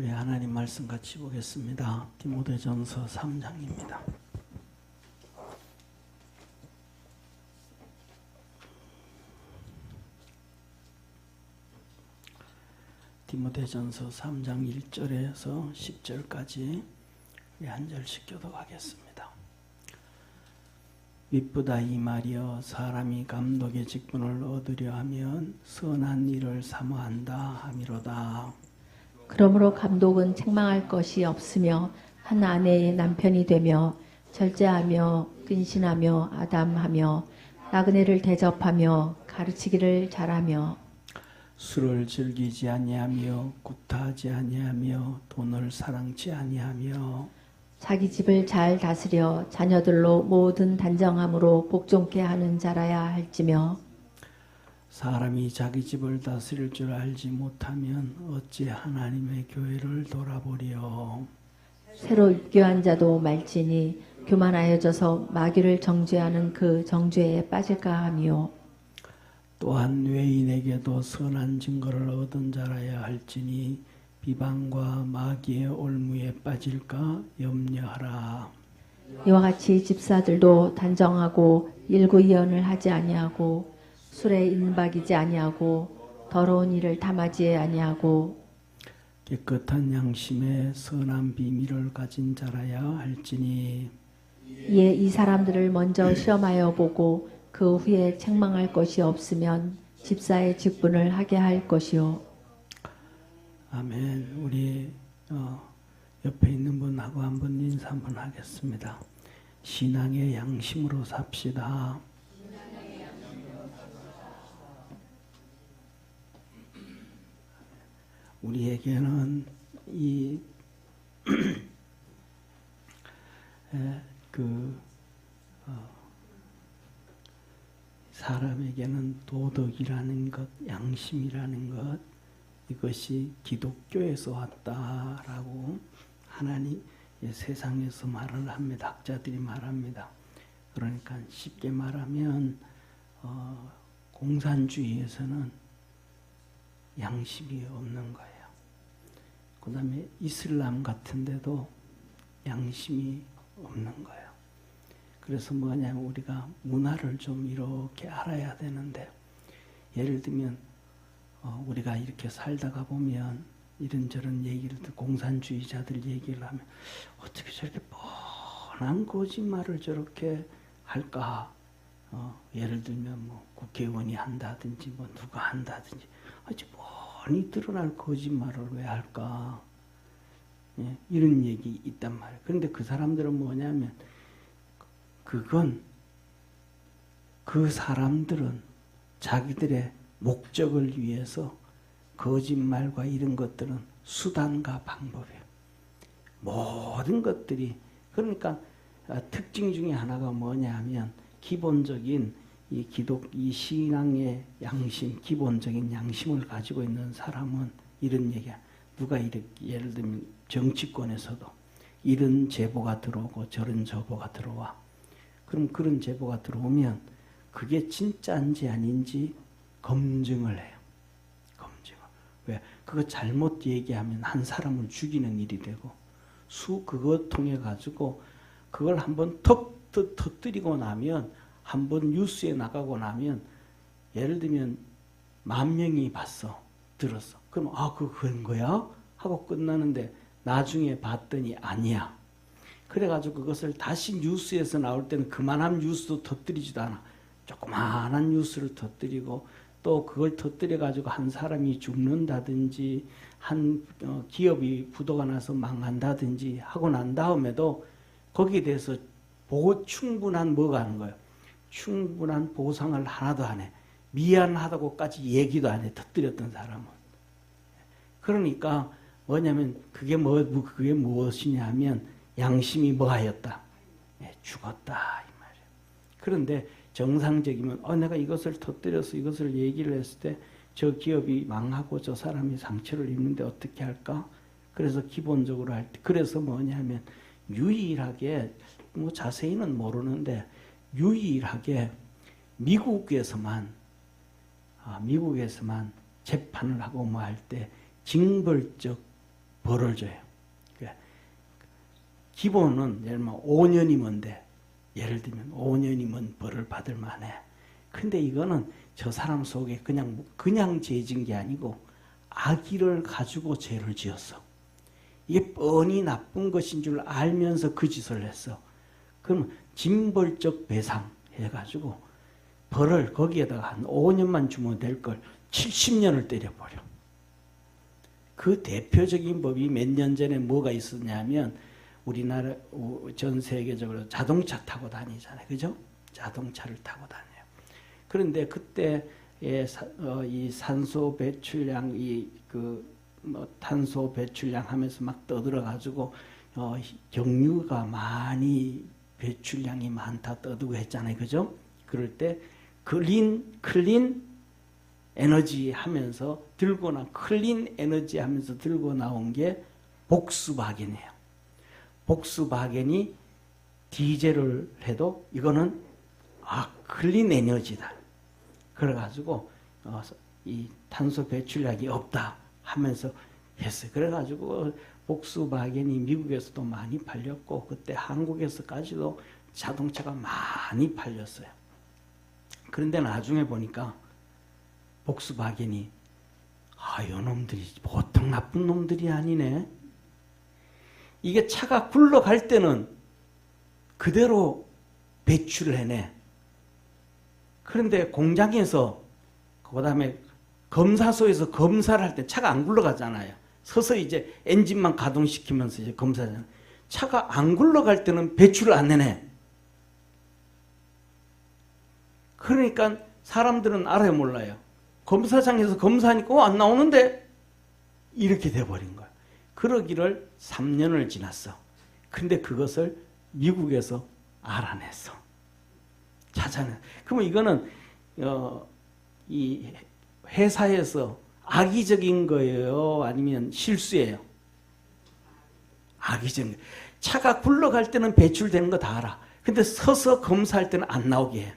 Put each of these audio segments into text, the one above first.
우리 하나님 말씀 같이 보겠습니다. 디모데전서 3장입니다. 디모데전서 3장 1절에서 10절까지 한 절씩 교독하겠습니다. 미쁘다 이 말이여, 사람이 감독의 직분을 얻으려 하면 선한 일을 사모한다 함이로다. 그러므로 감독은 책망할 것이 없으며 한 아내의 남편이 되며 절제하며 근신하며 아담하며 나그네를 대접하며 가르치기를 잘하며 술을 즐기지 아니하며 구타하지 아니하며 돈을 사랑치 아니하며 자기 집을 잘 다스려 자녀들로 모든 단정함으로 복종케 하는 자라야 할지며 사람이 자기 집을 다스릴 줄 알지 못하면 어찌 하나님의 교회를 돌아보리요. 새로 입교한 자도 말지니 교만하여져서 마귀를 정죄하는 그 정죄에 빠질까 하며 또한 외인에게도 선한 증거를 얻은 자라야 할지니 비방과 마귀의 올무에 빠질까 염려하라. 이와 같이 집사들도 단정하고 일구이언을 하지 아니하고 술에 인박이지 아니하고 더러운 일을 탐하지 아니하고 깨끗한 양심에 선한 비밀을 가진 자라야 할지니 이에 이 사람들을 먼저 시험하여 보고 그 후에 책망할 것이 없으면 집사의 직분을 하게 할 것이요. 아멘. 우리 옆에 있는 분하고 한번 인사 한번 하겠습니다. 신앙의 양심으로 삽시다. 우리에게는 이 사람에게는 도덕이라는 것, 양심이라는 것, 이것이 기독교에서 왔다라고 하나님 세상에서 말을 합니다. 학자들이 말합니다. 그러니까 쉽게 말하면 공산주의에서는 양심이 없는 거예요. 그 다음에 이슬람 같은 데도 양심이 없는 거예요. 그래서 뭐냐면 우리가 문화를 좀 이렇게 알아야 되는데, 예를 들면 우리가 이렇게 살다가 보면 이런저런 얘기를 공산주의자들 얘기를 하면 어떻게 저렇게 뻔한 거짓말을 저렇게 할까? 예를 들면 뭐 국회의원이 한다든지 뭐 누가 한다든지 아주 뻔히 드러날 거짓말을 왜 할까? 예, 이런 얘기 있단 말이에요. 그런데 그 사람들은 뭐냐면 그건 그 사람들은 자기들의 목적을 위해서 거짓말과 이런 것들은 수단과 방법이에요. 모든 것들이. 그러니까 특징 중에 하나가 뭐냐면 기본적인 이 신앙의 양심, 기본적인 양심을 가지고 있는 사람은 이런 얘기야. 누가 이렇게 예를 들면 정치권에서도 이런 제보가 들어오고 저런 제보가 들어와. 그럼 그런 제보가 들어오면 그게 진짜인지 아닌지 검증을 해요. 검증을. 왜? 그거 잘못 얘기하면 한 사람을 죽이는 일이 되고, 그거 통해 가지고 그걸 한번 턱 터뜨리고 나면, 한번 뉴스에 나가고 나면, 예를 들면 10,000명이 봤어, 들었어. 그럼 그거 그런 거야? 하고 끝나는데 나중에 봤더니 아니야. 그래가지고 그것을 다시 뉴스에서 나올 때는 그만한 뉴스도 터뜨리지도 않아. 조그마한 뉴스를 터뜨리고, 또 그걸 터뜨려가지고 한 사람이 죽는다든지 한 기업이 부도가 나서 망한다든지 하고 난 다음에도 거기에 대해서 충분한 뭐가 하는 거예요? 충분한 보상을 하나도 안 해. 미안하다고까지 얘기도 안 해. 터뜨렸던 사람은. 그러니까 뭐냐면 그게 무엇이냐 하면 양심이 뭐하였다? 죽었다 이 말이에요. 그런데 정상적이면 내가 이것을 터뜨려서 이것을 얘기를 했을 때 저 기업이 망하고 저 사람이 상처를 입는데 어떻게 할까? 그래서 기본적으로 할 때, 그래서 뭐냐면 유일하게 뭐 자세히는 모르는데 유일하게 미국에서만 재판을 하고 뭐 할 때 징벌적 벌을 줘요. 기본은 예를 들면 5년이면 돼. 예를 들면 5년이면 벌을 받을 만해. 근데 이거는 저 사람 속에 그냥 죄진 게 아니고 악의를 가지고 죄를 지었어. 이게 뻔히 나쁜 것인 줄 알면서 그 짓을 했어. 그럼 징벌적 배상 해가지고 벌을 거기에다가 한 5년만 주면 될 걸 70년을 때려버려. 그 대표적인 법이 몇 년 전에 뭐가 있었냐면 우리나라 전 세계적으로 자동차 타고 다니잖아요. 그죠? 자동차를 타고 다녀요. 그런데 그때 이 산소 배출량, 탄소 배출량 하면서 막 떠들어 가지고 경유가 많이 배출량이 많다 떠들고 했잖아요. 그죠? 그럴 때 클린 에너지 하면서 클린 에너지 하면서 들고 나온 게 복스바겐이에요. 복스바겐이 디젤을 해도 이거는 클린 에너지다. 그래가지고 이 탄소 배출량이 없다 하면서 했어요. 그래가지고 복스바겐이 미국에서도 많이 팔렸고 그때 한국에서까지도 자동차가 많이 팔렸어요. 그런데 나중에 보니까 복스바겐이 요놈들이 보통 나쁜 놈들이 아니네. 이게 차가 굴러갈 때는 그대로 배출을 해내. 그런데 공장에서 그다음에 검사소에서 검사를 할 때 차가 안 굴러가잖아요. 서서 이제 엔진만 가동시키면서 이제 검사하잖아요. 차가 안 굴러갈 때는 배출을 안 내네. 그러니까 사람들은 알아요, 몰라요? 검사장에서 검사하니까 안 나오는데 이렇게 돼버린 거야. 그러기를 3년을 지났어. 근데 그것을 미국에서 알아냈어. 찾아내. 그러면 이거는 이 회사에서 악의적인 거예요? 아니면 실수예요? 악의적인 거예요. 차가 굴러갈 때는 배출되는 거 다 알아. 근데 서서 검사할 때는 안 나오게 해.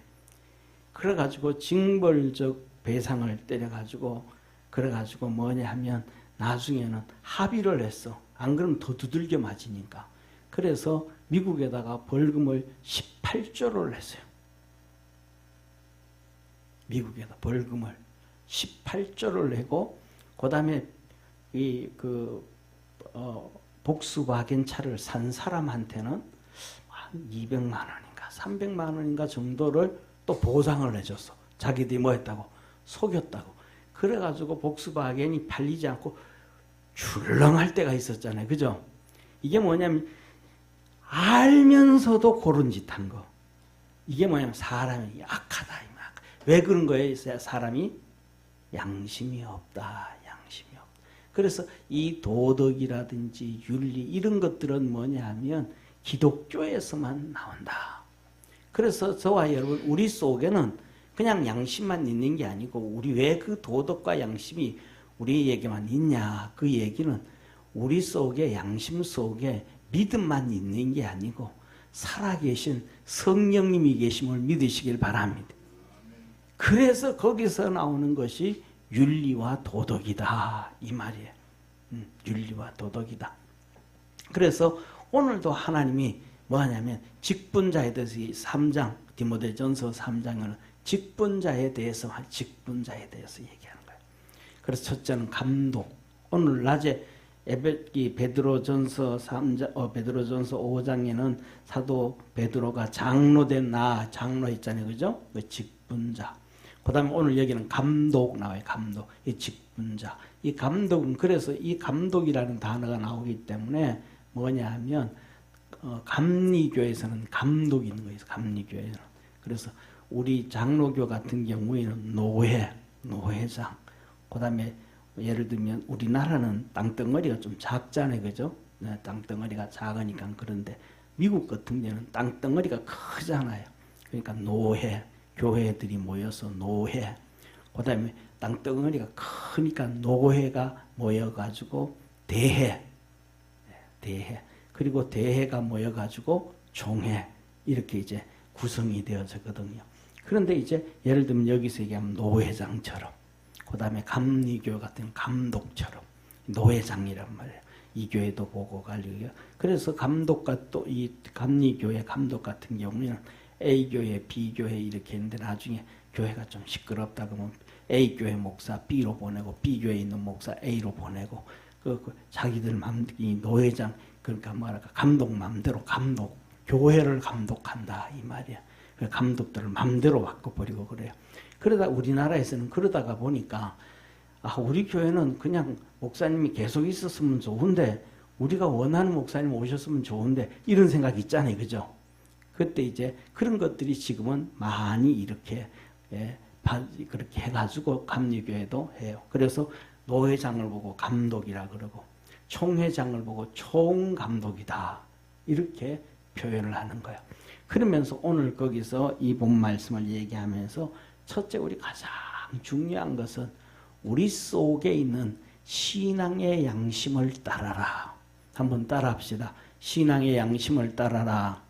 그래가지고 징벌적 배상을 때려가지고 그래가지고 뭐냐 하면 나중에는 합의를 했어. 안 그러면 더 두들겨 맞으니까. 그래서 미국에다가 벌금을 18조를 냈어요. 미국에다 벌금을 18조를 내고 그다음에 복스바겐 차를 산 사람한테는 한 200만 원인가 300만 원인가 정도를 또 보상을 해줬어. 자기들이 뭐 했다고? 속였다고. 그래가지고 복스바겐이 팔리지 않고 출렁할 때가 있었잖아요. 그죠? 이게 뭐냐면 알면서도 그런 짓 한 거. 이게 뭐냐면 사람이 악하다. 왜 그런 거예요? 사람이 양심이 없다. 양심이 없다. 그래서 이 도덕이라든지 윤리 이런 것들은 뭐냐 하면 기독교에서만 나온다. 그래서 저와 여러분 우리 속에는 그냥 양심만 있는 게 아니고 우리 왜 그 도덕과 양심이 우리에게만 있냐. 그 얘기는 우리 속에 양심 속에 믿음만 있는 게 아니고 살아계신 성령님이 계심을 믿으시길 바랍니다. 그래서 거기서 나오는 것이 윤리와 도덕이다. 이 말이에요. 윤리와 도덕이다. 그래서 오늘도 하나님이 뭐 하냐면 직분자에 대해서 3장 디모데전서 3장은 직분자에 대해서 얘기하는 거예요. 그래서 첫째는 감독. 오늘 낮에 베드로전서 5장에는 사도 베드로가 장로된 장로 있잖아요. 그죠? 그 직분자. 그 다음에 오늘 여기는 감독 나와요. 감독. 이 직분자. 이 감독은 그래서 이 감독이라는 단어가 나오기 때문에 뭐냐 하면 감리교에서는 감독이 있는 거예요. 감리교에는. 그래서 우리 장로교 같은 경우에는 노회장. 그 다음에 예를 들면 우리나라는 땅덩어리가 좀 작잖아요. 그죠? 네, 땅덩어리가 작으니까 그런데 미국 같은 데는 땅덩어리가 크잖아요. 그러니까 노회. 교회들이 모여서 노회. 그 다음에 땅덩어리가 크니까 노회가 모여가지고 대회. 그리고 대회가 모여가지고 종회. 이렇게 이제 구성이 되어졌거든요. 그런데 이제 예를 들면 여기서 얘기하면 노회장처럼 그 다음에 감리교 같은 감독처럼 노회장이란 말이에요. 이 교회도 보고 갈리고요. 그래서 감독과 또 이 감리교회 감독 같은 경우에는 A 교회, B 교회 이렇게 있는데 나중에 교회가 좀 시끄럽다 그러면 A 교회 목사 B로 보내고 B 교회에 있는 목사 A로 보내고 그 자기들 이 노회장 그러니까 뭐랄까 감독 맘대로 교회를 감독한다 이 말이야. 그 감독들을 맘대로 바꿔버리고 그래요. 그러다 우리나라에서는 그러다가 보니까 우리 교회는 그냥 목사님이 계속 있었으면 좋은데 우리가 원하는 목사님 오셨으면 좋은데 이런 생각이 있잖아요. 그죠? 그때 이제 그런 것들이 지금은 많이 이렇게 그렇게 해가지고 감리교회도 해요. 그래서 노회장을 보고 감독이라 그러고 총회장을 보고 총감독이다 이렇게 표현을 하는 거예요. 그러면서 오늘 거기서 이 본 말씀을 얘기하면서 첫째 우리 가장 중요한 것은 우리 속에 있는 신앙의 양심을 따라라. 한번 따라합시다. 신앙의 양심을 따라라.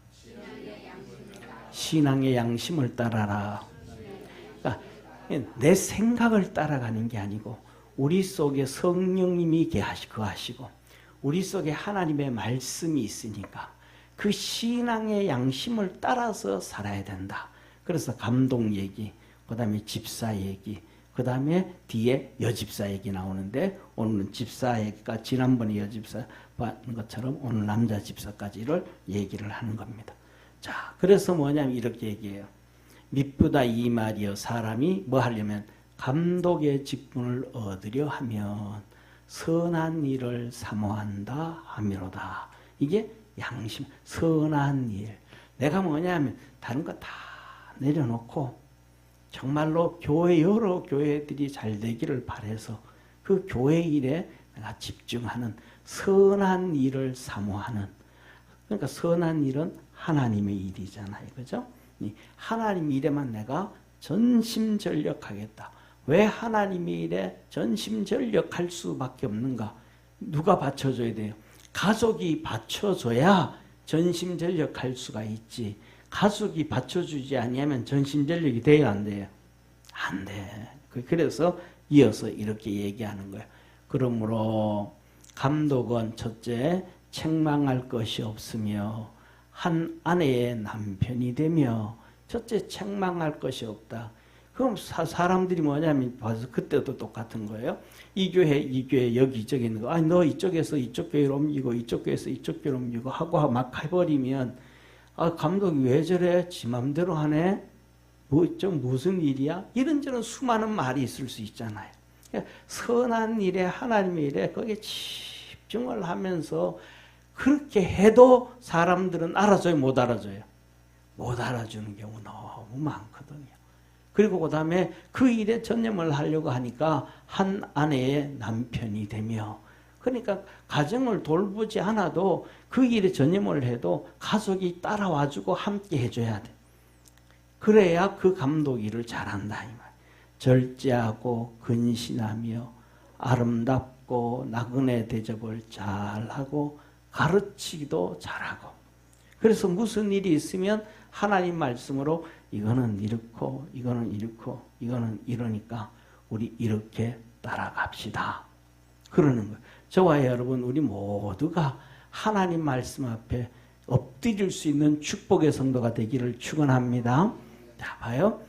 신앙의 양심을 따라라. 그러니까 내 생각을 따라가는 게 아니고 우리 속에 성령님이 거하시고 우리 속에 하나님의 말씀이 있으니까 그 신앙의 양심을 따라서 살아야 된다. 그래서 감독 얘기, 그 다음에 집사 얘기, 그 다음에 뒤에 여집사 얘기 나오는데 오늘은 집사 얘기가 지난번에 여집사 봤던 것처럼 오늘 남자 집사까지를 얘기를 하는 겁니다. 자, 그래서 뭐냐면 이렇게 얘기해요. 미쁘다 이 말이여 사람이 뭐 하려면 감독의 직분을 얻으려 하면 선한 일을 사모한다 하미로다. 이게 양심, 선한 일. 내가 뭐냐면 다른 거 다 내려놓고 정말로 여러 교회들이 잘 되기를 바라서 그 교회 일에 내가 집중하는 선한 일을 사모하는. 그러니까 선한 일은 하나님의 일이잖아요. 그죠? 하나님 일에만 내가 전심전력하겠다. 왜 하나님의 일에 전심전력할 수밖에 없는가? 누가 받쳐줘야 돼요? 가족이 받쳐줘야 전심전력할 수가 있지. 가족이 받쳐주지 아니하면 전심전력이 돼야 안 돼요? 안 돼. 그래서 이어서 이렇게 얘기하는 거예요. 그러므로 감독은 첫째 책망할 것이 없으며 한 아내의 남편이 되며 첫째 책망할 것이 없다. 그럼 사람들이 뭐냐면 봐서 그때도 똑같은 거예요. 이 교회 여기저기 있는 거. 너 이쪽에서 이쪽 교회로 옮기고 이쪽 교회에서 이쪽 교회로 옮기고 하고 막 해버리면 감독이 왜 저래? 지 맘대로 하네? 무슨 일이야? 이런저런 수많은 말이 있을 수 있잖아요. 선한 일에 하나님의 일에 거기에 집중을 하면서 그렇게 해도 사람들은 알아줘요? 못 알아줘요? 못 알아주는 경우 너무 많거든요. 그리고 그 다음에 그 일에 전념을 하려고 하니까 한 아내의 남편이 되며 그러니까 가정을 돌보지 않아도 그 일에 전념을 해도 가족이 따라와주고 함께 해줘야 돼. 그래야 그 감독 일을 잘한다 이 말. 절제하고 근신하며 아름답고 나그네 대접을 잘하고 가르치기도 잘하고. 그래서 무슨 일이 있으면 하나님 말씀으로 이거는 이렇고 이거는 이렇고 이거는 이러니까 우리 이렇게 따라갑시다. 그러는 거예요. 저와 여러분 우리 모두가 하나님 말씀 앞에 엎드릴 수 있는 축복의 성도가 되기를 축원합니다. 자, 봐요.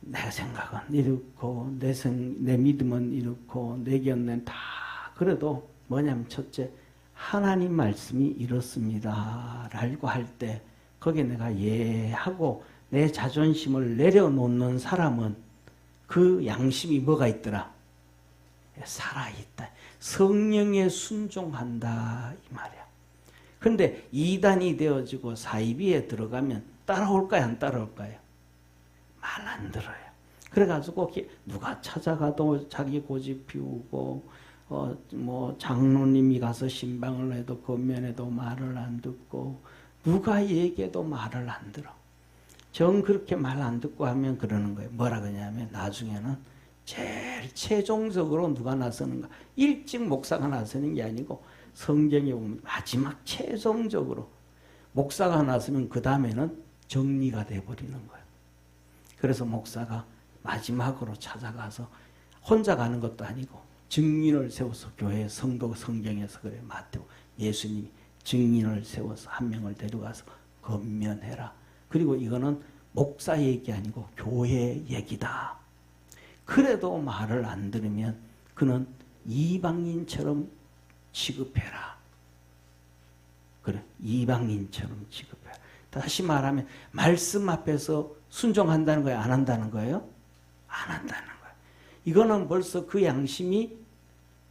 내 생각은 이렇고 내 믿음은 이렇고 내 견해는 다 그래도 뭐냐면 첫째 하나님 말씀이 이렇습니다 라고 할 때 거기에 내가 예하고 내 자존심을 내려놓는 사람은 그 양심이 뭐가 있더라? 살아있다. 성령에 순종한다 이 말이야. 그런데 이단이 되어지고 사이비에 들어가면 따라올까요? 안 따라올까요? 말 안 들어요. 그래가지고 누가 찾아가도 자기 고집 피우고 장로님이 가서 신방을 해도 겉면에도 말을 안 듣고 누가 얘기해도 말을 안 들어. 정 그렇게 말 안 듣고 하면 그러는 거예요. 뭐라 그러냐면 나중에는 제일 최종적으로 누가 나서는가? 일찍 목사가 나서는 게 아니고 성경에 보면 마지막 최종적으로 목사가 나서면 그 다음에는 정리가 돼버리는 거예요. 그래서 목사가 마지막으로 찾아가서 혼자 가는 것도 아니고 증인을 세워서 교회 성도 성경에서 그래 마태복 예수님이 증인을 세워서 한 명을 데려가서 권면해라. 그리고 이거는 목사 얘기 아니고 교회 얘기다. 그래도 말을 안 들으면 그는 이방인처럼 취급해라. 그래, 이방인처럼 취급해라. 다시 말하면 말씀 앞에서 순종한다는 거예요? 안 한다는 거예요? 안 한다는 거예요. 이거는 벌써 그 양심이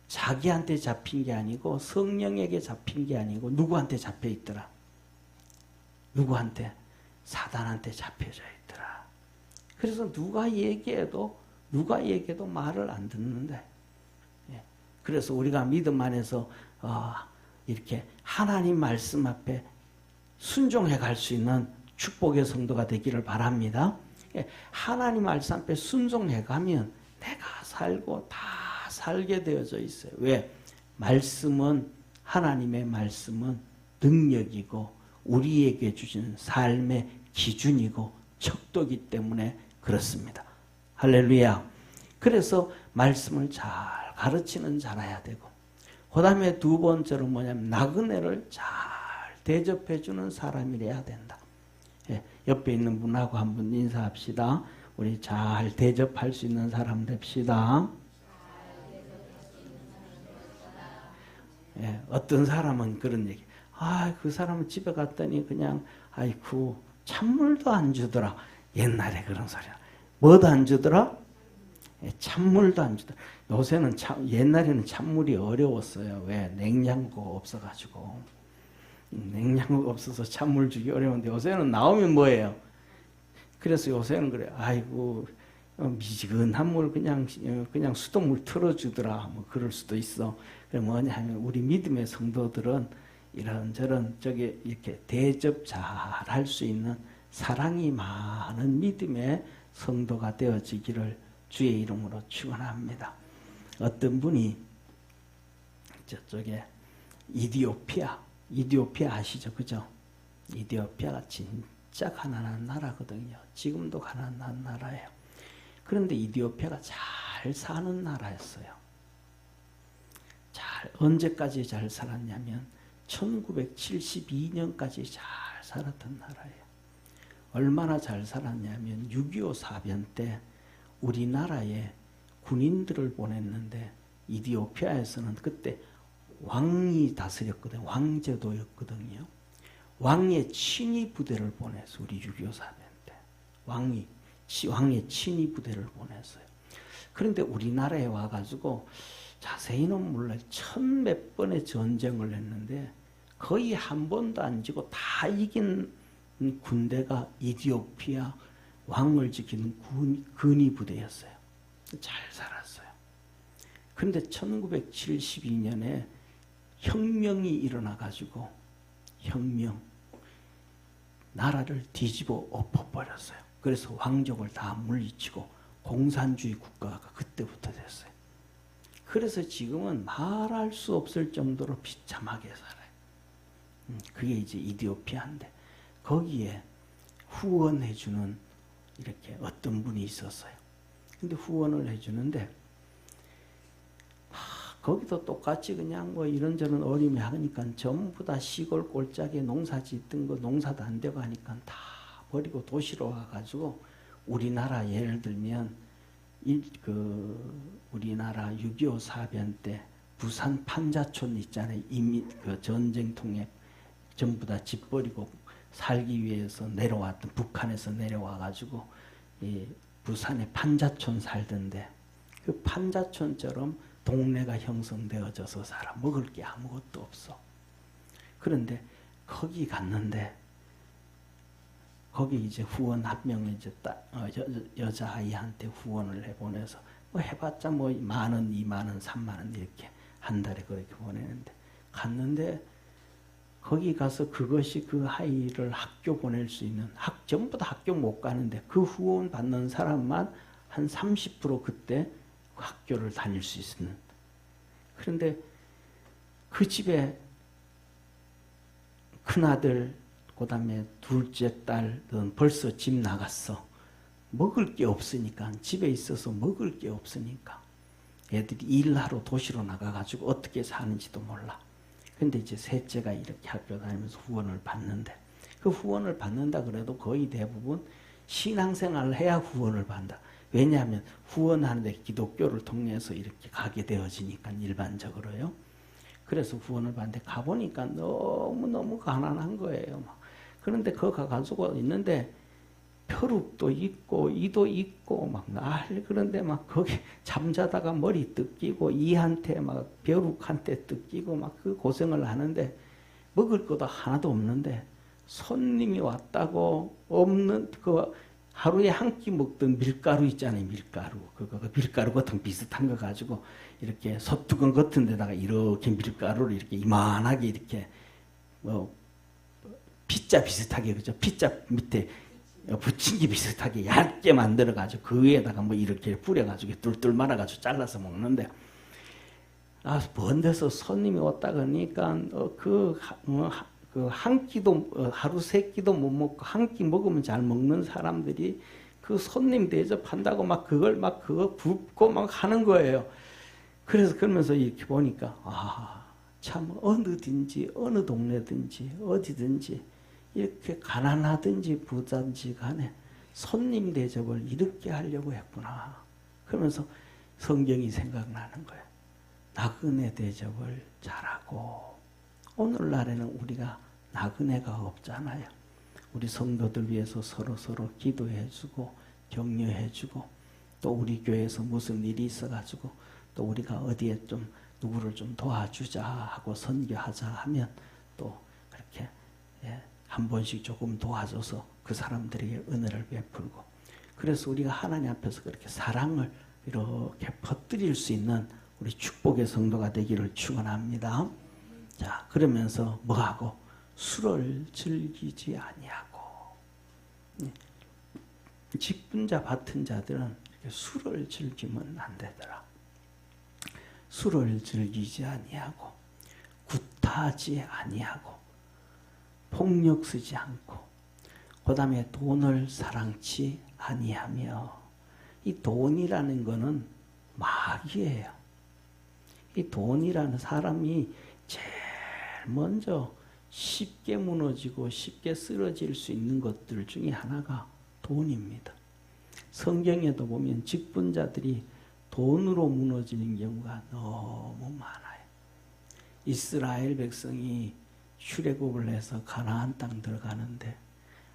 자기한테 잡힌 게 아니고 성령에게 잡힌 게 아니고 누구한테 잡혀 있더라? 누구한테? 사단한테 잡혀져 있더라. 그래서 누가 얘기해도 말을 안 듣는데, 그래서 우리가 믿음 안에서 이렇게 하나님 말씀 앞에 순종해 갈 수 있는 축복의 성도가 되기를 바랍니다. 하나님 말씀 앞에 순종해 가면 내가 살고 다 살게 되어져 있어요. 왜? 말씀은, 하나님의 말씀은 능력이고 우리에게 주신 삶의 기준이고 척도이기 때문에 그렇습니다. 할렐루야. 그래서 말씀을 잘 가르치는 자라야 되고, 그 다음에 두 번째로 뭐냐면 나그네를 잘 대접해 주는 사람이래야 된다. 옆에 있는 분하고 한번 인사합시다. 우리 잘 대접할 수 있는 사람 됩시다. 어떤 사람은 그런 얘기, 그 사람은 집에 갔더니 그냥 아이쿠 찬물도 안 주더라. 옛날에 그런 소리야. 뭐도 안 주더라? 찬물도 안 주더라. 요새는 옛날에는 찬물이 어려웠어요. 왜? 냉장고가 없어가지고. 냉장고가 없어서 찬물 주기 어려운데 요새는 나오면 뭐예요? 그래서 요새는 그래. 아이고 미지근한 물 그냥 수돗물 틀어주더라. 뭐 그럴 수도 있어. 그래 뭐냐 하면 우리 믿음의 성도들은 이런저런 저게 이렇게 대접 잘 할 수 있는 사랑이 많은 믿음의 성도가 되어지기를 주의 이름으로 축원합니다. 어떤 분이 저쪽에 이디오피아 아시죠? 그죠? 이디오피아가 진짜 가난한 나라거든요. 지금도 가난한 나라예요. 그런데 이디오피아가 잘 사는 나라였어요. 언제까지 잘 살았냐면 1972년까지 잘 살았던 나라예요. 얼마나 잘 살았냐면 6.25 사변 때 우리나라에 군인들을 보냈는데 이디오피아에서는 그때 왕이 다스렸거든요. 왕제도였거든요. 왕의 친위 부대를 보냈어요. 우리 6.25 사변 때. 왕의 친위 부대를 보냈어요. 그런데 우리나라에 와가지고 자세히는 몰라요. 1000몇 번의 전쟁을 했는데 거의 한 번도 안 지고 다 이긴 군대가 이디오피아 왕을 지키는 근위 부대였어요. 잘 살았어요. 그런데 1972년에 혁명이 일어나가지고 나라를 뒤집어 엎어버렸어요. 그래서 왕족을 다 물리치고 공산주의 국가가 그때부터 됐어요. 그래서 지금은 말할 수 없을 정도로 비참하게 살아요. 그게 이제 이디오피아인데 거기에 후원해주는 이렇게 어떤 분이 있었어요. 근데 후원을 해주는데 거기도 똑같이 그냥 뭐 이런저런 어림이 하니까 전부 다 시골 꼴짝에 농사 짓던 거 농사도 안 되고 하니까 다 버리고 도시로 와가지고 우리나라 예를 들면 우리나라 6.25 사변 때 부산 판자촌 있잖아요. 이미 그 전쟁통에 전부 다 집 버리고 살기 위해서 내려왔던 북한에서 내려와가지고 이 부산에 판자촌 살던데 그 판자촌처럼 동네가 형성되어져서 살아. 먹을 게 아무것도 없어. 그런데 거기 갔는데 거기 이제 후원 한 명을 이제 여자아이한테 후원을 해보내서 뭐 해봤자 뭐 10,000원, 20,000원, 30,000원 이렇게 한 달에 그렇게 보내는데 갔는데 거기 가서 그것이 그 아이를 학교 보낼 수 있는 전부 다 학교 못 가는데 그 후원 받는 사람만 한 30% 그때 학교를 다닐 수 있는. 그런데 그 집에 큰아들 그 다음에 둘째 딸은 벌써 집 나갔어. 먹을 게 없으니까 집에 있어서 먹을 게 없으니까 애들이 일하러 도시로 나가가지고 어떻게 사는지도 몰라. 근데 이제 셋째가 이렇게 학교 다니면서 후원을 받는데, 그 후원을 받는다 그래도 거의 대부분 신앙생활을 해야 후원을 받는다. 왜냐하면 후원하는데 기독교를 통해서 이렇게 가게 되어지니까 일반적으로요. 그래서 후원을 받는데 가보니까 너무너무 가난한 거예요. 그런데 거기 가가지고 있는데 벼룩도 있고 이도 있고 막 그런데 막 거기 잠자다가 머리 뜯기고 이한테 막 벼룩한테 뜯기고 막 그 고생을 하는데 먹을 것도 하나도 없는데 손님이 왔다고 없는 그 하루에 한 끼 먹던 밀가루 있잖아요. 밀가루. 그거 밀가루 같은 비슷한 거 가지고 이렇게 솥뚜껑 같은 데다가 이렇게 밀가루를 이렇게 이만하게 이렇게 뭐 피자 비슷하게 그죠? 피자 밑에 부침기 비슷하게 얇게 만들어 가지고 그 위에다가 뭐 이렇게 뿌려 가지고 뚫뚫 말아 가지고 잘라서 먹는데 먼 데서 손님이 왔다 그러니까 그 한 끼도 하루 세 끼도 못 먹고 한 끼 먹으면 잘 먹는 사람들이 그 손님 대접한다고 막 그걸 막 그거 붓고 막 하는 거예요. 그래서 그러면서 이렇게 보니까 참 어느든지 어느 동네든지 어디든지 이렇게 가난하든지 부자든지 간에 손님 대접을 이렇게 하려고 했구나. 그러면서 성경이 생각나는 거예요. 나그네 대접을 잘하고. 오늘날에는 우리가 나그네가 없잖아요. 우리 성도들 위해서 서로 기도해주고 격려해주고 또 우리 교회에서 무슨 일이 있어가지고 또 우리가 어디에 좀 누구를 좀 도와주자 하고 선교하자 하면 또 그렇게 한 번씩 조금 도와줘서 그 사람들에게 은혜를 베풀고 그래서 우리가 하나님 앞에서 그렇게 사랑을 이렇게 퍼뜨릴 수 있는 우리 축복의 성도가 되기를 축원합니다. 자, 그러면서 뭐하고? 술을 즐기지 아니하고. 직분자 받은 자들은 이렇게 술을 즐기면 안 되더라. 술을 즐기지 아니하고 구타하지 아니하고 폭력 쓰지 않고 그 다음에 돈을 사랑치 아니하며 이 돈이라는 거는 마귀예요. 이 돈이라는 사람이 제일 먼저 쉽게 무너지고 쉽게 쓰러질 수 있는 것들 중에 하나가 돈입니다. 성경에도 보면 직분자들이 돈으로 무너지는 경우가 너무 많아요. 이스라엘 백성이 출애굽을 해서 가나안 땅 들어가는데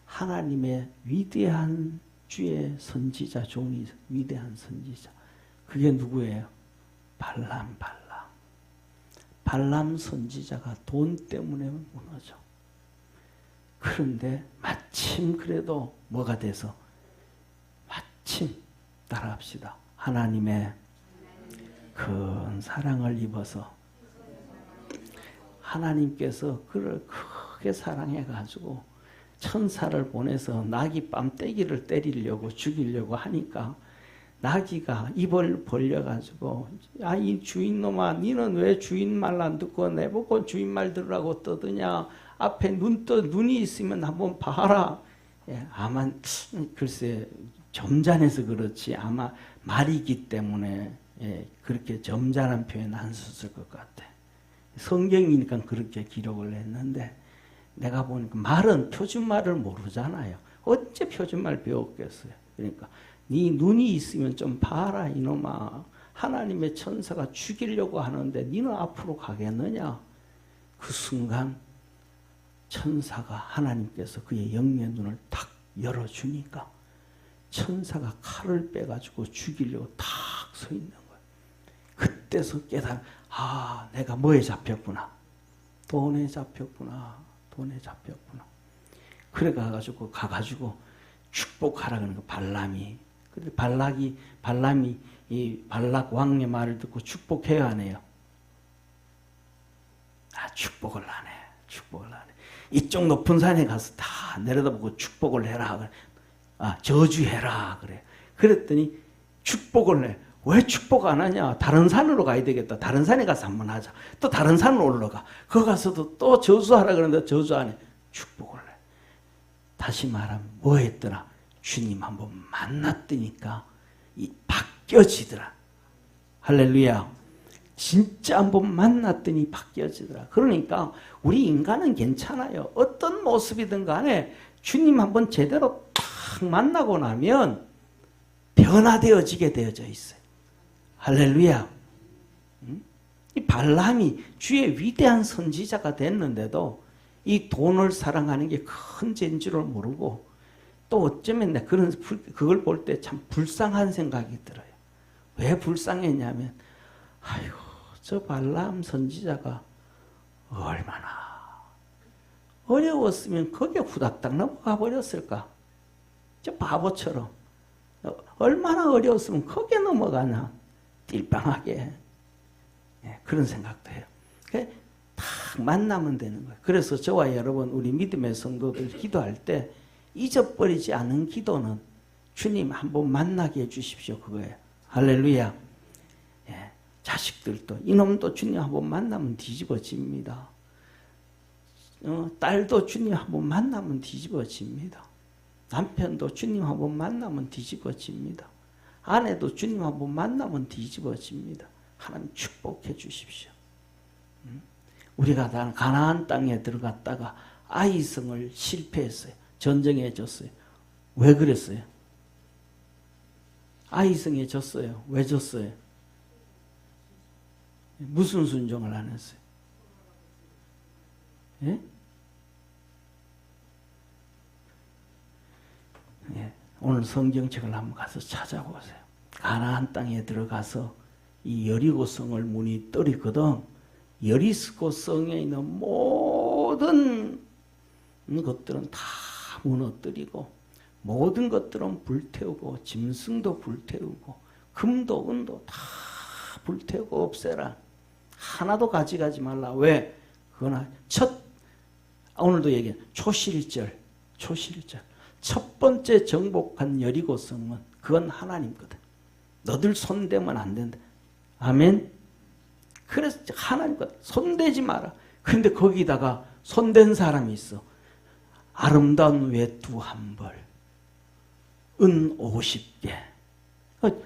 하나님의 위대한 주의 선지자, 종이 위대한 선지자. 그게 누구예요? 발람 선지자가 돈 때문에 무너져. 그런데 마침 그래도 뭐가 돼서 마침 따라합시다. 하나님의 큰 사랑을 입어서 하나님께서 그를 크게 사랑해가지고 천사를 보내서 나귀 뺨때기를 때리려고 죽이려고 하니까 나귀가 입을 벌려가지고 이 주인놈아 니는 왜 주인 말 안 듣고 내보고 주인 말 들으라고 떠드냐. 앞에 눈이 있으면 한번 봐라. 아마 글쎄 점잖아서 그렇지 아마 말이기 때문에 그렇게 점잖은 표현 안 썼을 것 같아. 성경이니까 그렇게 기록을 했는데 내가 보니까 말은 표준말을 모르잖아요. 어째 표준말 배웠겠어요. 그러니까 네 눈이 있으면 좀 봐라 이놈아. 하나님의 천사가 죽이려고 하는데 니는 앞으로 가겠느냐. 그 순간 천사가 하나님께서 그의 영의 눈을 탁 열어주니까 천사가 칼을 빼가지고 죽이려고 탁 서 있는 거예요. 그때서 깨달아 내가 뭐에 잡혔구나. 돈에 잡혔구나. 그래 가가지고 축복하라 그러는 거 발람이. 근데 발람이 이 발락 왕의 말을 듣고 축복해야 하네요. 축복을 안 해. 이쪽 높은 산에 가서 다 내려다보고 축복을 해라. 저주해라 그래. 그랬더니 축복을 해. 왜 축복 안 하냐? 다른 산으로 가야 되겠다. 다른 산에 가서 한번 하자. 또 다른 산으로 올라가. 거기 가서도 또 저주하라 그러는데 저주 안 해. 축복을 해. 다시 말하면 뭐 했더라? 주님 한번 만났더니까 바뀌어지더라. 할렐루야. 진짜 한번 만났더니 바뀌어지더라. 그러니까 우리 인간은 괜찮아요. 어떤 모습이든 간에 주님 한번 제대로 딱 만나고 나면 변화되어지게 되어져 있어요. 할렐루야. 이 발람이 주의 위대한 선지자가 됐는데도 이 돈을 사랑하는 게 큰 죄인 줄을 모르고 또 어쩌면 그걸 볼 때 참 불쌍한 생각이 들어요. 왜 불쌍했냐면 아이고 저 발람 선지자가 얼마나 어려웠으면 거기에 후닥닥 넘어가 버렸을까. 저 바보처럼 얼마나 어려웠으면 거기에 넘어가나 띨빵하게. 그런 생각도 해요. 딱 만나면 되는 거예요. 그래서 저와 여러분 우리 믿음의 성도들 기도할 때 잊어버리지 않은 기도는 주님 한번 만나게 해주십시오. 그거예요. 할렐루야. 자식들도 이놈도 주님 한번 만나면 뒤집어집니다. 딸도 주님 한번 만나면 뒤집어집니다. 남편도 주님 한번 만나면 뒤집어집니다. 아내도 주님 한번 만나면 뒤집어집니다. 하나님 축복해 주십시오. 우리가 가나안 땅에 들어갔다가 아이성을 실패했어요. 전쟁에 졌어요. 왜 그랬어요? 아이성에 졌어요. 왜 졌어요? 무슨 순종을 안 했어요? 예? 예. 오늘 성경책을 한번 가서 찾아보세요. 가나안 땅에 들어가서 이 여리고성을 문이 떨이거든. 여리고 성에 있는 모든 것들은 다 무너뜨리고 모든 것들은 불태우고 짐승도 불태우고 금도 은도 다 불태우고 없애라. 하나도 가져가지 말라. 왜? 그거나 오늘도 얘기해. 초실절. 첫 번째 정복한 여리고성은 그건 하나님 거든. 너들 손대면 안 된다. 아멘. 그래서 하나님과 손대지 마라. 근데 거기다가 손댄 사람이 있어. 아름다운 외투 한 벌, 은 50개.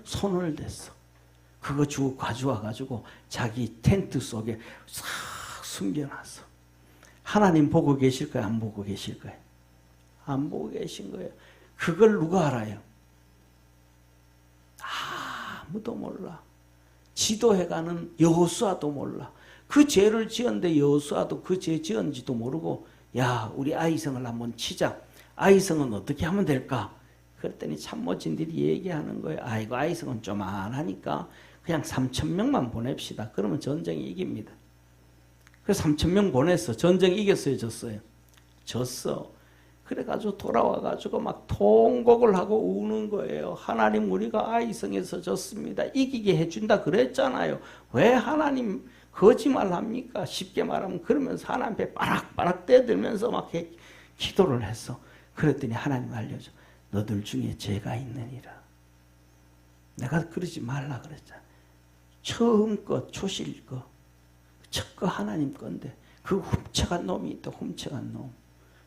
손을 댔어. 그거 주고 가져와가지고 자기 텐트 속에 싹 숨겨놨어. 하나님 보고 계실 거예요? 안 보고 계실 거예요? 안 보고 계신 거예요. 그걸 누가 알아요? 아무도 몰라. 지도해가는 여호수아도 몰라. 그 죄를 지었는데 여호수아도 그 죄 지었는지도 모르고 야 우리 아이성을 한번 치자. 아이성은 어떻게 하면 될까? 그랬더니 참모진들이 얘기하는 거예요. 아이고 아이성은 쪼만하니까 그냥 3,000명만 보냅시다. 그러면 전쟁이 이깁니다. 그래서 3,000명 보냈어. 전쟁 이겼어요? 졌어요? 졌어. 그래가지고 돌아와가지고 막 통곡을 하고 우는 거예요. 하나님 우리가 아이성에서 졌습니다. 이기게 해준다 그랬잖아요. 왜 하나님 거짓말합니까? 쉽게 말하면 그러면서 하나님 앞에 빠락빠락 떼들면서 막 기도를 했어. 그랬더니 하나님 알려줘. 너들 중에 죄가 있느니라. 내가 그러지 말라 그랬잖아. 처음 거 초실 거 첫 거 하나님 건데 그 훔쳐간 놈이 있다. 훔쳐간 놈.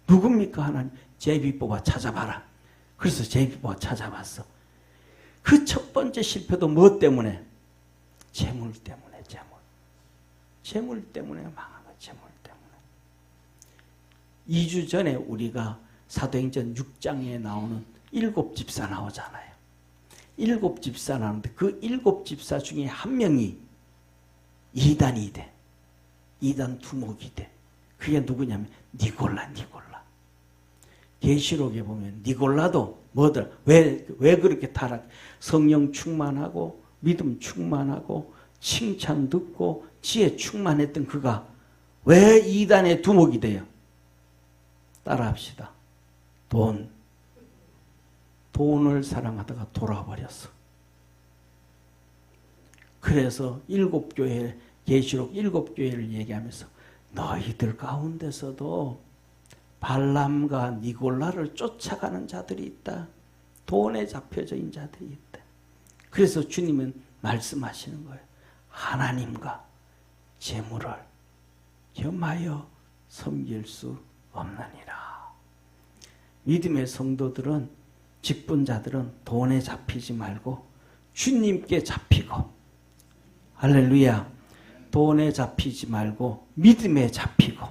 누굽니까 하나님? 제비뽑아 찾아봐라. 그래서 제비뽑아 찾아봤어. 그 첫 번째 실패도 뭐 때문에? 재물 때문에. 재물 때문에 망한 거야. 재물 때문에. 2주 전에 우리가 사도행전 6장에 나오는 7집사 나오잖아요. 7집사 나오는데 그 7집사 중에 한 명이 이단이 돼. 이단 두목이 돼. 그게 누구냐면 니골라. 계시록에 보면 니골라도 뭐더라? 왜 그렇게 타락? 성령 충만하고 믿음 충만하고 칭찬 듣고 지혜 충만했던 그가 왜 이단의 두목이 돼요? 따라합시다. 돈을 사랑하다가 돌아버렸어. 그래서 7교회 계시록 7교회를 얘기하면서 너희들 가운데서도 발람과 니골라를 쫓아가는 자들이 있다. 돈에 잡혀져 있는 자들이 있다. 그래서 주님은 말씀하시는 거예요. 하나님과 재물을 겸하여 섬길 수 없느니라. 믿음의 성도들은 직분자들은 돈에 잡히지 말고 주님께 잡히고 할렐루야. 돈에 잡히지 말고 믿음에 잡히고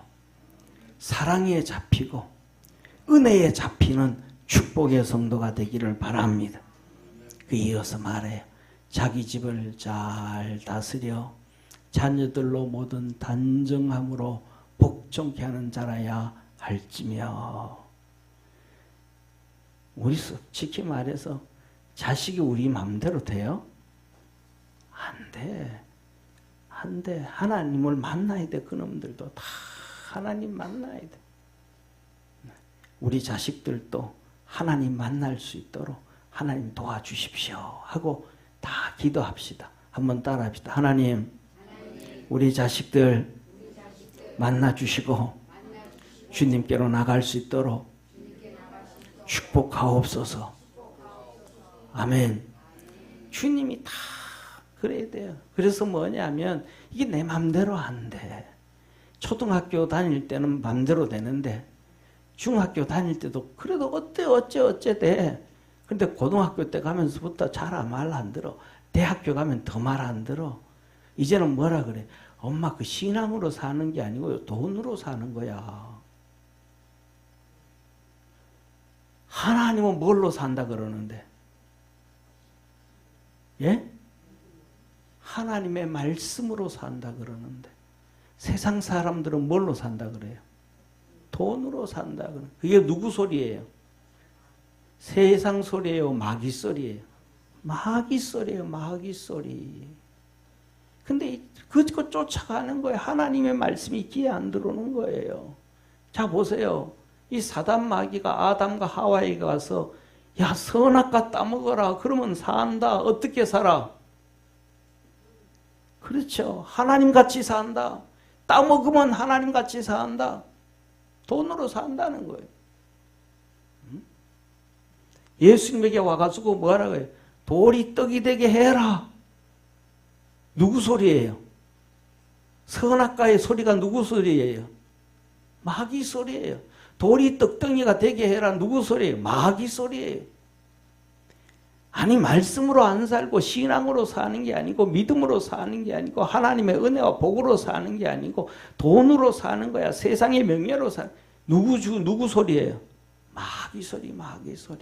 사랑에 잡히고 은혜에 잡히는 축복의 성도가 되기를 바랍니다. 그 이어서 말해요. 자기 집을 잘 다스려 자녀들로 모든 단정함으로 복종케 하는 자라야 할지며. 우리 솔직히 말해서 자식이 우리 마음대로 돼요? 안 돼. 안 돼. 하나님을 만나야 돼. 그놈들도 다 하나님 만나야 돼. 우리 자식들도 하나님 만날 수 있도록 하나님 도와주십시오 하고 다 기도합시다. 한번 따라합시다. 하나님, 우리 자식들 만나주시고 주님께로 나갈 수 있도록 축복하옵소서. 아멘. 주님이 다 그래야 돼요. 그래서 뭐냐면 이게 내 맘대로 안 돼. 초등학교 다닐 때는 맘대로 되는데 중학교 다닐 때도 그래도 어째 돼. 근데 고등학교 때 가면서부터 잘 말 안 들어. 대학교 가면 더 말 안 들어. 이제는 뭐라 그래? 엄마 그 신앙으로 사는 게 아니고 돈으로 사는 거야. 하나님은 뭘로 산다 그러는데? 예? 하나님의 말씀으로 산다 그러는데 세상 사람들은 뭘로 산다 그래요? 돈으로 산다 그래요. 그게 누구 소리예요? 세상 소리예요? 마귀 소리예요? 마귀 소리예요. 마귀 소리. 근데 그거 쫓아가는 거예요. 하나님의 말씀이 귀에 안 들어오는 거예요. 자 보세요. 이 사단 마귀가 아담과 하와에게 가서 야 선악과 따먹어라. 그러면 산다. 어떻게 살아? 그렇죠. 하나님같이 산다. 따먹으면 하나님같이 산다. 돈으로 산다는 거예요. 예수님에게 와가지고 뭐라고 해요? 돌이 떡이 되게 해라. 누구 소리예요? 선악과의 소리가 누구 소리예요? 마귀 소리예요. 돌이 떡덩이가 되게 해라. 누구 소리예요? 마귀 소리예요. 아니 말씀으로 안 살고 신앙으로 사는 게 아니고 믿음으로 사는 게 아니고 하나님의 은혜와 복으로 사는 게 아니고 돈으로 사는 거야. 세상의 명예로 사는. 누구 소리예요? 마귀 소리, 마귀 소리.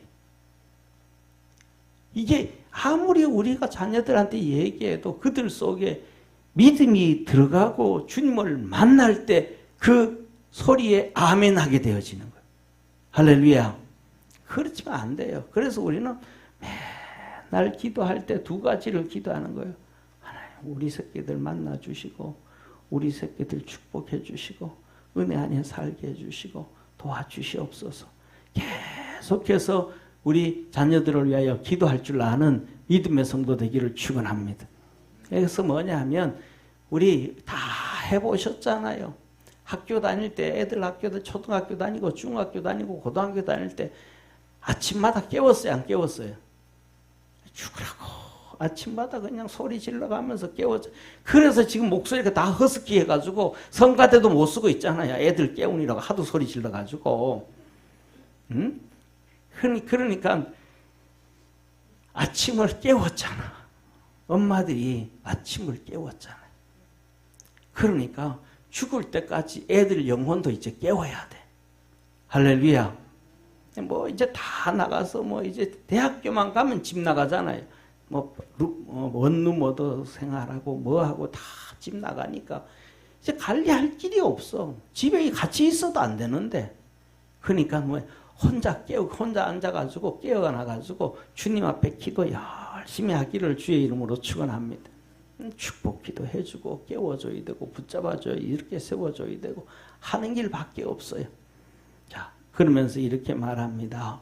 이게 아무리 우리가 자녀들한테 얘기해도 그들 속에 믿음이 들어가고 주님을 만날 때 그 소리에 아멘하게 되어지는 거예요. 할렐루야. 그렇지만 안 돼요. 그래서 우리는 맨날 기도할 때 두 가지를 기도하는 거예요. 하나님, 우리 새끼들 만나 주시고 우리 새끼들 축복해 주시고 은혜 안에 살게 해 주시고 도와주시옵소서. 계속해서 우리 자녀들을 위하여 기도할 줄 아는 믿음의 성도 되기를 축원합니다. 그래서 뭐냐 하면 우리 다 해보셨잖아요. 학교 다닐 때 애들 학교도 초등학교 다니고 중학교 다니고 고등학교 다닐 때 아침마다 깨웠어요? 안 깨웠어요? 죽으라고 아침마다 그냥 소리 질러가면서 깨웠죠. 그래서 지금 목소리가 다 허스키 해가지고 성가대도 못 쓰고 있잖아요. 애들 깨우니라고 하도 소리 질러가지고. 응? 그러니까 아침을 깨웠잖아. 엄마들이 아침을 깨웠잖아요. 그러니까 죽을 때까지 애들 영혼도 이제 깨워야 돼. 할렐루야. 뭐 이제 다 나가서 뭐 이제 대학교만 가면 집 나가잖아요. 뭐 원룸어도 생활하고 뭐하고 다 집 나가니까 이제 관리할 길이 없어. 집에 같이 있어도 안 되는데. 그러니까 뭐 혼자 앉아가지고 깨어나가지고 주님 앞에 기도 열심히 하기를 주의 이름으로 축원합니다. 축복기도 해주고 깨워줘야 되고 붙잡아줘야 이렇게 세워줘야 되고 하는 길밖에 없어요. 자, 그러면서 이렇게 말합니다.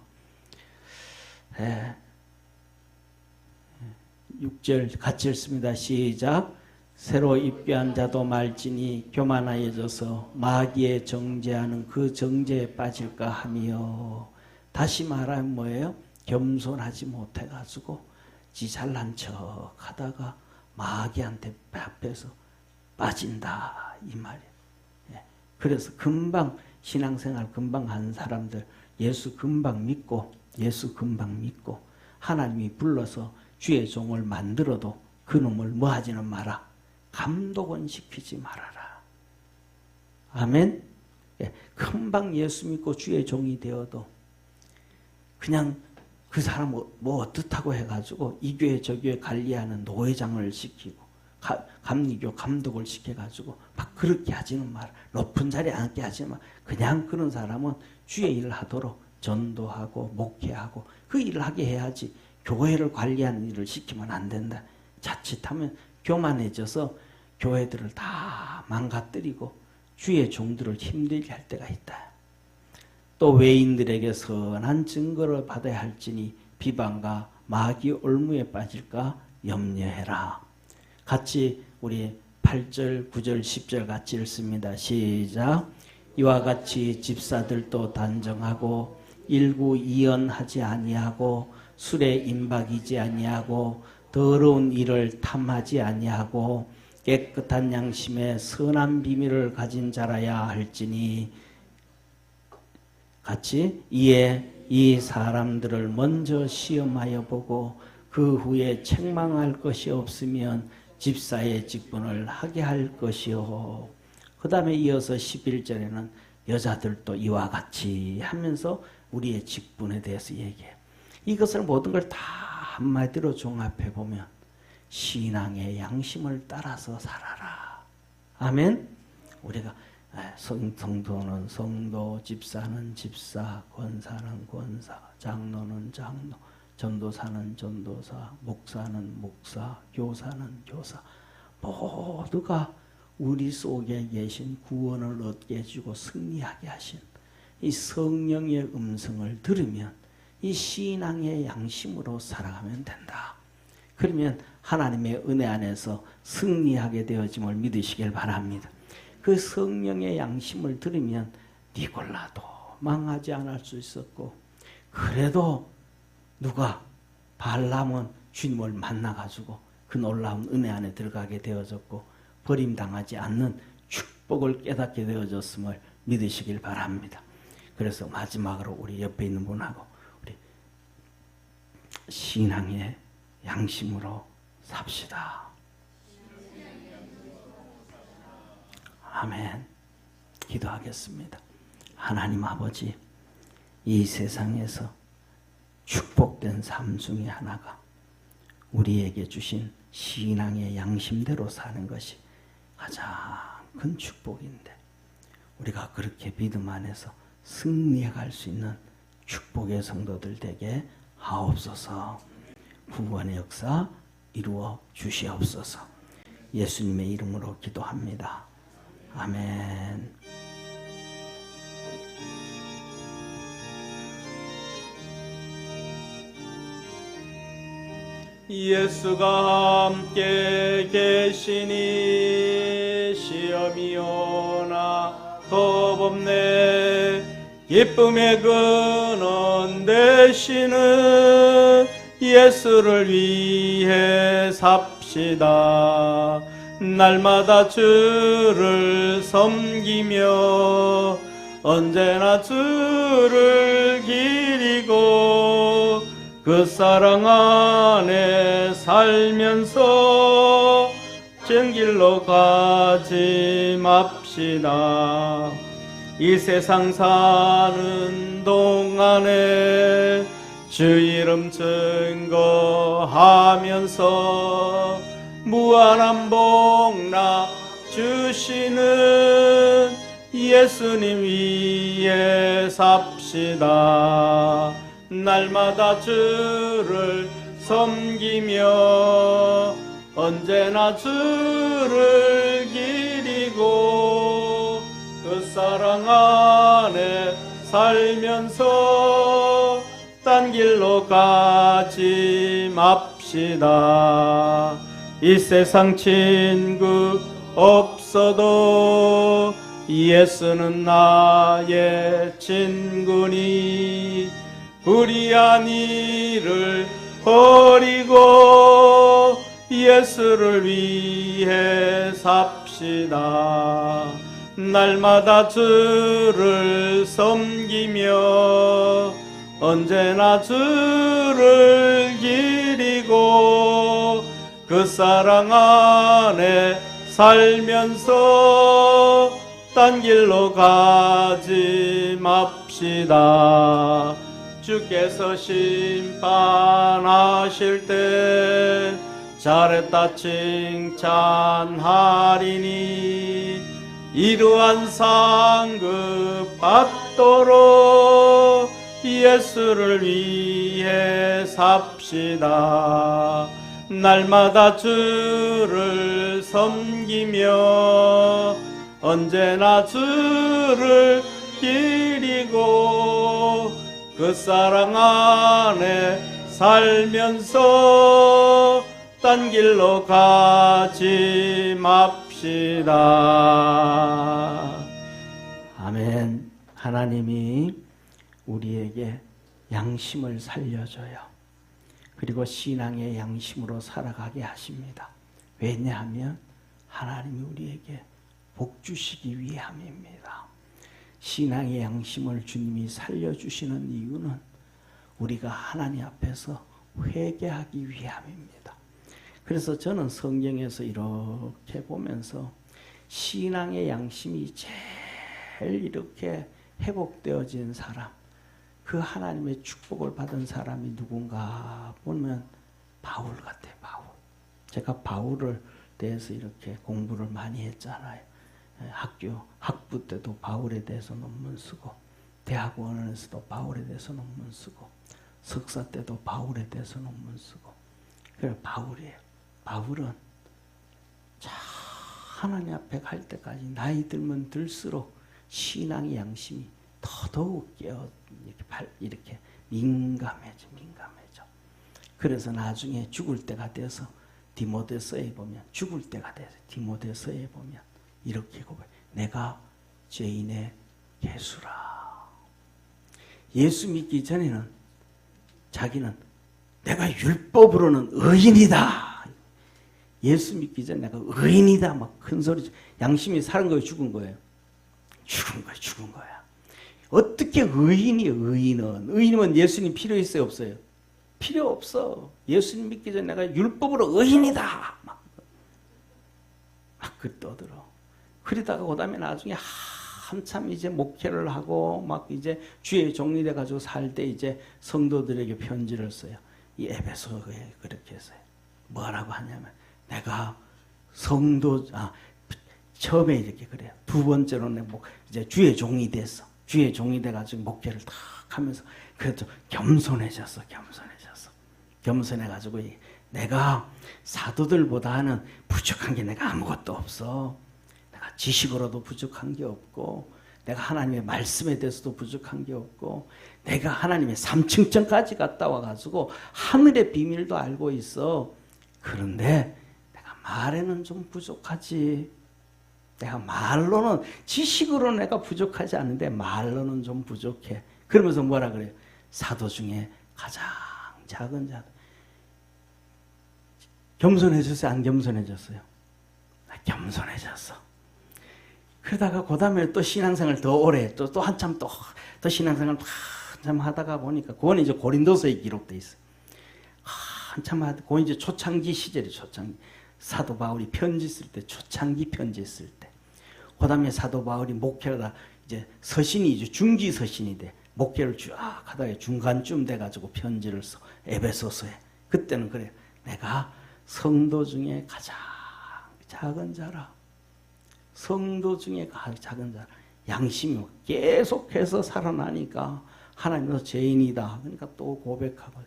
6절 같이 읽습니다. 시작. 새로 입교한 자도 말지니 교만하여져서 마귀에 정죄하는 그 정죄에 빠질까 하며. 다시 말하면 뭐예요? 겸손하지 못해가지고 지 잘난 척 하다가 마귀한테 앞에서 빠진다 이 말이에요. 그래서 금방 신앙생활 금방 한 사람들 예수 금방 믿고 하나님이 불러서 주의 종을 만들어도 그놈을 뭐 하지는 마라. 감독은 시키지 말아라. 아멘. 예, 금방 예수 믿고 주의 종이 되어도 그냥 그 사람 뭐 어떻다고 해가지고 이 교회 저 교회 관리하는 노회장을 시키고 감리교 감독을 시켜가지고 막 그렇게 하지는 마라. 높은 자리에 앉게 하지 마. 그냥 그런 사람은 주의 일을 하도록 전도하고 목회하고 그 일을 하게 해야지 교회를 관리하는 일을 시키면 안 된다. 자칫하면 교만해져서 교회들을 다 망가뜨리고 주의 종들을 힘들게 할 때가 있다. 또 외인들에게 선한 증거를 받아야 할지니 비방과 마귀 올무에 빠질까 염려해라. 같이 우리 8절, 9절, 10절 같이 읽습니다. 시작. 이와 같이 집사들도 단정하고 일구이연하지 아니하고 술에 임박이지 아니하고 더러운 일을 탐하지 아니하고 깨끗한 양심에 선한 비밀을 가진 자라야 할지니 같이 이에 이 사람들을 먼저 시험하여 보고 그 후에 책망할 것이 없으면 집사의 직분을 하게 할 것이요. 그 다음에 이어서 11절에는 여자들도 이와 같이 하면서 우리의 직분에 대해서 얘기해요. 이것을 모든 걸 다 한마디로 종합해 보면 신앙의 양심을 따라서 살아라. 아멘. 우리가 성도는 성도, 집사는 집사, 권사는 권사, 장로는 장로, 전도사는 전도사, 목사는 목사, 교사는 교사. 모두가 우리 속에 계신 구원을 얻게 해주고 승리하게 하신 이 성령의 음성을 들으면 이 신앙의 양심으로 살아가면 된다. 그러면 하나님의 은혜 안에서 승리하게 되어짐을 믿으시길 바랍니다. 그 성령의 양심을 들으면 니골라도 망하지 않을 수 있었고, 그래도 누가 발람은 주님을 만나가지고 그 놀라운 은혜 안에 들어가게 되어졌고 버림당하지 않는 축복을 깨닫게 되어졌음을 믿으시길 바랍니다. 그래서 마지막으로 우리 옆에 있는 분하고 우리 신앙의 양심으로 삽시다. 아멘. 기도하겠습니다. 하나님 아버지, 이 세상에서 축복된 삶 중에 하나가 우리에게 주신 신앙의 양심대로 사는 것이 가장 큰 축복인데, 우리가 그렇게 믿음 안에서 승리해 갈 수 있는 축복의 성도들 되게 하옵소서. 구원의 역사 이루어 주시옵소서. 예수님의 이름으로 기도합니다. 아멘. 예수가 함께 계시니 시험이 오나 겁없네. 기쁨의 근원 되시는 예수를 위해 삽시다. 날마다 주를 섬기며 언제나 주를 기리고 그 사랑 안에 살면서 정길로 가지 맙시다. 이 세상 사는 동안에 주 이름 증거하면서 무한한 복나 주시는 예수님 위에 삽시다. 날마다 주를 섬기며 언제나 주를 기리고 그 사랑 안에 살면서 딴 길로 가지 맙시다. 이 세상 친구 없어도 예수는 나의 친구니 불의한 일을 버리고 예수를 위해 삽시다. 날마다 주를 섬기며 언제나 주를 기리고 그 사랑 안에 살면서 딴 길로 가지 맙시다. 주께서 심판하실 때 잘했다 칭찬하리니 이러한 상급 받도록 예수를 위해 삽시다. 날마다 주를 섬기며 언제나 주를 기리고 그 사랑 안에 살면서 딴 길로 가지 맙시다. 아멘. 하나님이 우리에게 양심을 살려줘요. 그리고 신앙의 양심으로 살아가게 하십니다. 왜냐하면 하나님이 우리에게 복 주시기 위함입니다. 신앙의 양심을 주님이 살려주시는 이유는 우리가 하나님 앞에서 회개하기 위함입니다. 그래서 저는 성경에서 이렇게 보면서 신앙의 양심이 제일 이렇게 회복되어진 사람, 그 하나님의 축복을 받은 사람이 누군가 보면 바울 같아요. 바울. 제가 바울을 대해서 이렇게 공부를 많이 했잖아요. 학부 때도 바울에 대해서 논문 쓰고, 대학원에서도 바울에 대해서 논문 쓰고, 석사 때도 바울에 대해서 논문 쓰고. 그래 바울이에요. 바울은 하나님 앞에 갈 때까지 나이 들면 들수록 신앙의 양심이 더더욱 이렇게 민감해져. 그래서 나중에 죽을 때가 돼서 디모데서에 보면 디모데서에 보면 이렇게 고백. 내가 죄인의 개수라. 예수 믿기 전에는 자기는 내가 율법으로는 의인이다. 예수 믿기 전에 내가 의인이다. 막 큰 소리. 양심이 살은 거예요, 죽은 거예요? 죽은 거야. 어떻게 의인이에요, 의인은? 의인이면 예수님 필요 있어요, 없어요? 필요 없어. 예수님 믿기 전에 내가 율법으로 의인이다. 막 그 떠들어. 그러다가 그 다음에 나중에 한참 이제 목회를 하고 막 이제 주의 종이 돼가지고 살 때 이제 성도들에게 편지를 써요. 이 에베소에 그렇게 했어요. 뭐라고 하냐면 내가 처음에 이렇게 그래요. 두 번째로는 이제 주의 종이 됐어. 주의 종이 돼가지고 목회를 탁 하면서 그래도 겸손해졌어. 겸손해가지고 내가 사도들보다는 부족한 게 내가 아무것도 없어. 내가 지식으로도 부족한 게 없고, 내가 하나님의 말씀에 대해서도 부족한 게 없고, 내가 하나님의 3층전까지 갔다 와가지고 하늘의 비밀도 알고 있어. 그런데 내가 말에는 좀 부족하지. 내가 말로는, 지식으로 내가 부족하지 않은데 말로는 좀 부족해. 그러면서 뭐라 그래요? 사도 중에 가장 작은 자. 겸손해졌어요? 안 겸손해졌어요? 겸손해졌어. 그러다가 그 다음에 또 신앙생활 더 오래, 또 한참 또 신앙생활 한참 하다가 보니까, 그건 이제 고린도서에 기록돼 있어요. 한참 하다, 그건 이제 초창기 시절이에요, 초창기. 사도 바울이 편지 쓸 때, 초창기 편지 쓸 때. 그 다음에 사도 바울이 목회하다 이제 서신이죠. 중기 서신이 돼. 목회를 쭉 하다가 중간쯤 돼가지고 편지를 써. 에베소서에. 그때는 그래. 내가 성도 중에 가장 작은 자라. 성도 중에 가장 작은 자라. 양심이 계속해서 살아나니까 하나님도 죄인이다. 그러니까 또 고백하고.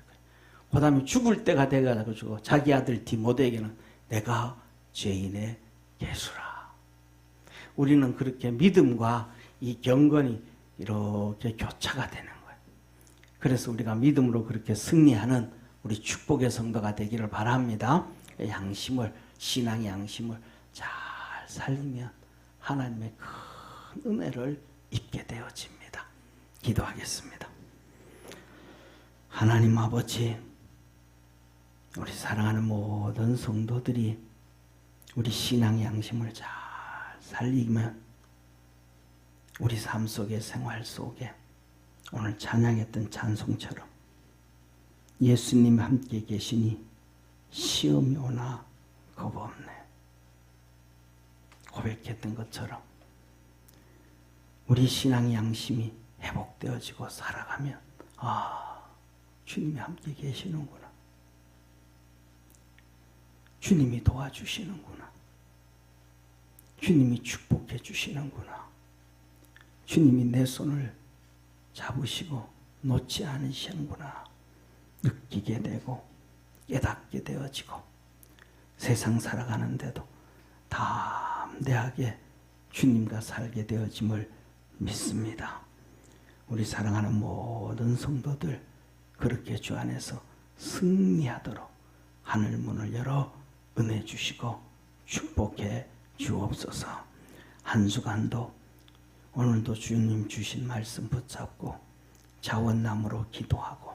그 다음에 죽을 때가 돼가지고 자기 아들 디모데에게는 내가 죄인의 개수라. 우리는 그렇게 믿음과 이 경건이 이렇게 교차가 되는 거예요. 그래서 우리가 믿음으로 그렇게 승리하는 우리 축복의 성도가 되기를 바랍니다. 양심을, 신앙의 양심을 잘 살리면 하나님의 큰 은혜를 입게 되어집니다. 기도하겠습니다. 하나님 아버지, 우리 사랑하는 모든 성도들이 우리 신앙의 양심을 잘 살리면 우리 삶 속에, 생활 속에 오늘 찬양했던 찬송처럼 예수님 함께 계시니 시험이 오나 겁없네. 고백했던 것처럼 우리 신앙의 양심이 회복되어지고 살아가면 주님이 함께 계시는구나. 주님이 도와주시는구나. 주님이 축복해 주시는구나. 주님이 내 손을 잡으시고 놓지 않으시는구나. 느끼게 되고 깨닫게 되어지고 세상 살아가는데도 담대하게 주님과 살게 되어짐을 믿습니다. 우리 사랑하는 모든 성도들 그렇게 주 안에서 승리하도록 하늘 문을 열어 은혜 주시고 축복해 주옵소서. 한 주간도 오늘도 주님 주신 말씀 붙잡고 자원함으로 기도하고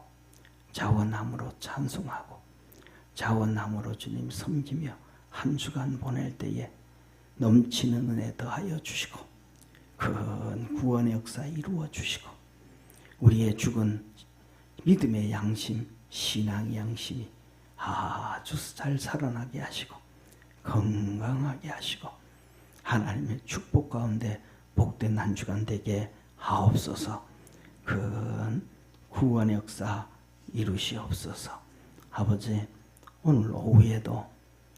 자원함으로 찬송하고 자원함으로 주님 섬기며 한 주간 보낼 때에 넘치는 은혜 더하여 주시고 큰 구원의 역사 이루어 주시고 우리의 죽은 믿음의 양심, 신앙의 양심이 아주 잘 살아나게 하시고 건강하게 하시고 하나님의 축복 가운데 복된 한 주간 되게 하옵소서. 큰 구원의 역사 이루시옵소서. 아버지, 오늘 오후에도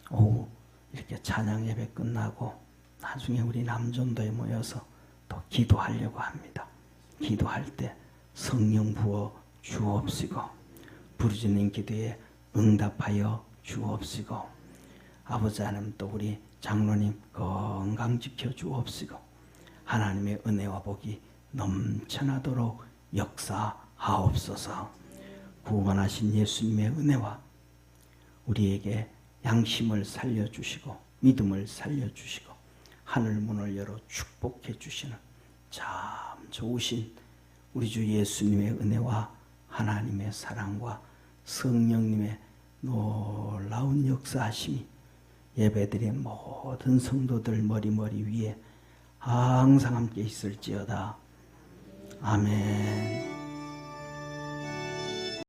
오후 이렇게 찬양 예배 끝나고 나중에 우리 남전도에 모여서 또 기도하려고 합니다. 기도할 때 성령 부어 주옵시고 부르짖는 기도에 응답하여 주옵시고 아버지 하나님 또 우리 장로님 건강 지켜 주옵시고 하나님의 은혜와 복이 넘쳐나도록 역사하옵소서. 구원하신 예수님의 은혜와 우리에게 양심을 살려주시고 믿음을 살려주시고 하늘 문을 열어 축복해 주시는 참 좋으신 우리 주 예수님의 은혜와 하나님의 사랑과 성령님의 놀라운 역사하심이 예배드린 모든 성도들 머리 위에 항상 함께 있을지어다. 아멘.